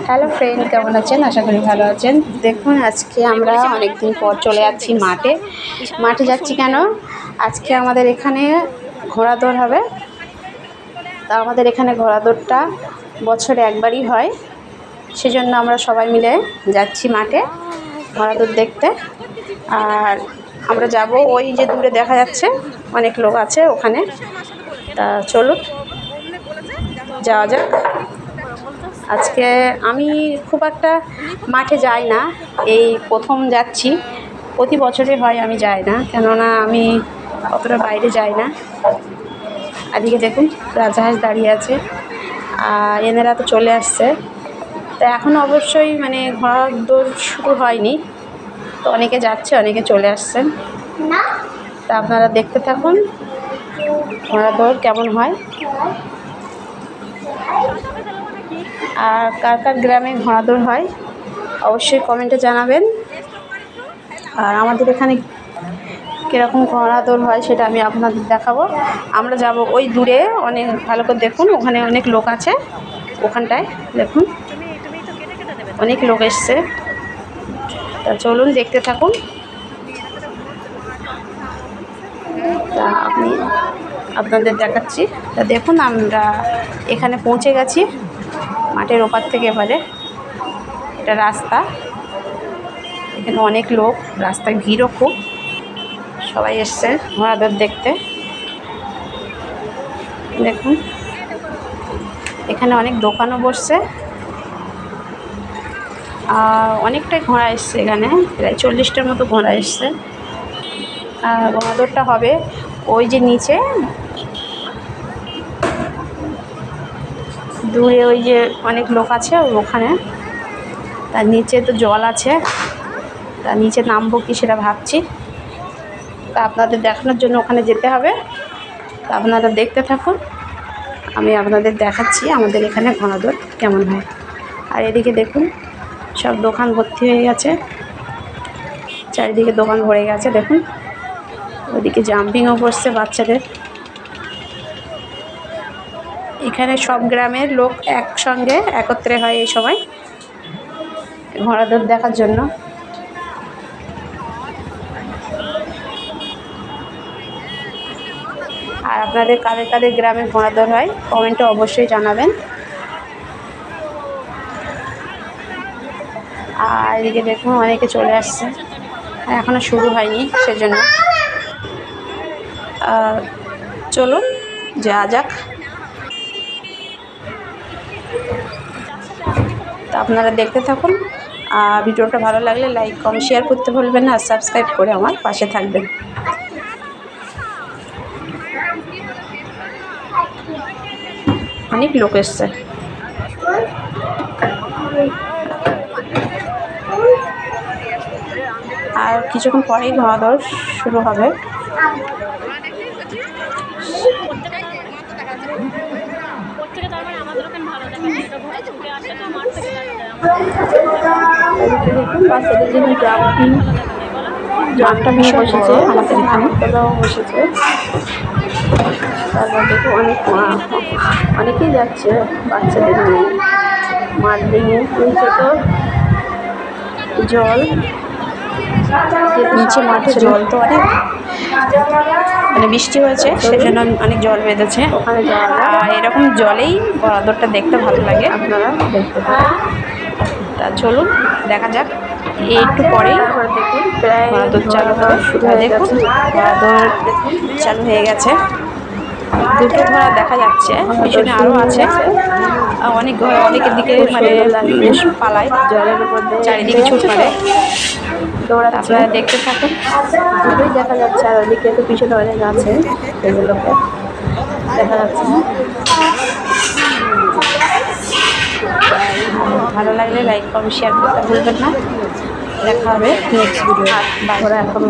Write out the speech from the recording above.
Hello friend, কেমন আছেন? আশা করি ভালো আছেন। দেখুন, আজকে আমরা অনেক দিন পর চলে যাচ্ছি মাঠে যাচ্ছি কেন? আজকে আমাদের এখানে ঘোড়া দৌড় হবে। তা আমাদের এখানে ঘোড়া দৌড়টা বছরে একবারই হয়, সেজন্য আমরা সবাই মিলে যাচ্ছি মাঠে ঘোড়া দৌড় দেখতে। আর আমরা যাব, ওই যে দূরে দেখা যাচ্ছে অনেক লোক আছে ওখানে। তা চলুন যাওয়া যাক। আজকে আমি খুব একটা মাঠে যাই না, এই প্রথম যাচ্ছি। প্রতি বছরই হয়, আমি যাই না, কেননা আমি অতটা বাইরে যাই না। এদিকে দেখুন রাজহাঁস দাঁড়িয়ে আছে, আর এনারা তো চলে আসছে। তো এখন অবশ্যই মানে ঘোড়া দৌড় শুরু হয়নি, তো অনেকে যাচ্ছে, অনেকে চলে আসছেন। তা আপনারা দেখতে থাকুন ঘোড়া দৌড় কেমন হয়। আর কার কার গ্রামে ঘোড়া দৌড় হয় অবশ্যই কমেন্টে জানাবেন। আর আমাদের এখানে কীরকম ঘোড়া দৌড় হয় সেটা আমি আপনাদের দেখাবো। আমরা যাব ওই দূরে, অনেক ভালো করে দেখুন, ওখানে অনেক লোক আছে। ওখানটায় দেখুন অনেক লোক এসছে। তা চলুন দেখতে থাকুন। তা আমি আপনাদের দেখাচ্ছি। তা দেখুন আমরা এখানে পৌঁছে গেছি, মাঠের ওপার থেকে এবারে এটা রাস্তা। এখানে অনেক লোক, রাস্তায় ভিড়ও খুব, সবাই এসছে ঘোড়া দৌড় দেখতে। দেখুন এখানে অনেক দোকানও বসছে, আর অনেকটাই ঘোড়া এসছে, এখানে প্রায় 40টার মতো ঘোড়া এসছে। আর ঘোড়া দৌড়টা হবে ওই যে নিচে দূরে, ওই যে অনেক লোক আছে ওখানে। তার নিচে তো জল আছে, তার নিচে নামবো কি সেটা ভাবছি। তা আপনাদের দেখানোর জন্য ওখানে যেতে হবে। তা আপনারা দেখতে থাকুন, আমি আপনাদের দেখাচ্ছি আমাদের এখানে ঘোড়া দৌড় কেমন হয়। আর এদিকে দেখুন সব দোকান ভর্তি হয়ে গেছে, চারিদিকে দোকান ভরে গেছে। দেখুন ওদিকে জাম্পিংও করছে বাচ্চাদের। এখানে সব গ্রামের লোক একসঙ্গে একত্রে হয় এই সময় ঘোড়া দৌড় দেখার জন্য। আর আপনাদের কাদের কাদের গ্রামে ঘোড়া দৌড় হয় কমেন্টে অবশ্যই জানাবেন। আর এদিকে দেখুন অনেকে চলে আসছে, এখনও শুরু হয়নি সেজন্য। চলুন যাওয়া যাক। তা আপনারা দেখতে থাকুন। আর ভিডিওটা ভালো লাগলে লাইক কমেন্ট শেয়ার করতে ভুলবেন না, আর সাবস্ক্রাইব করে আমার পাশে থাকবেন। অনেক লোক এসছে। আর কিছুক্ষণ পরেই ঘোড়া দৌড় শুরু হবে। মাঠটা ভীষণ বসেছে, আমাদের এখানে বসেছে। তারপর দেখো অনেকেই যাচ্ছে বাচ্চাদের নিয়ে মাঠ ভেঙে। নিচে তো জল, নিচে মাঠে জল তো অনেক, মানে বৃষ্টি হয়েছে সেজন্য অনেক জল বেঁধেছে ওখানে। আর এরকম জলেই ঘোড়া দৌড়টা দেখতে ভালো লাগে, আপনারা দেখতে পারেন। তা চলুন দেখা যাক। একটু পরেই দেখুন ঘোড়া দৌড় চালু হবে। দেখুন ঘোড়া দৌড় চালু হয়ে গেছে। দুটো ঘোড়া দেখা যাচ্ছে, পিছনে আরও আছে। অনেক ঘোড়া অনেকের দিকে মানে পালায়, জলের উপর চারিদিকে ছুট মারে। আপনারা দেখতে থাকুন, দুটোই দেখা যাচ্ছে। আর ওদিকে তো পিছনে অনেক আছে, সেগুলোকে দেখা যাচ্ছে। ভালো লাগলে লাইক কমেন্ট শেয়ার করতে ভুলবেন না। দেখা হবে নেক্সট ভিডিও। আর এখন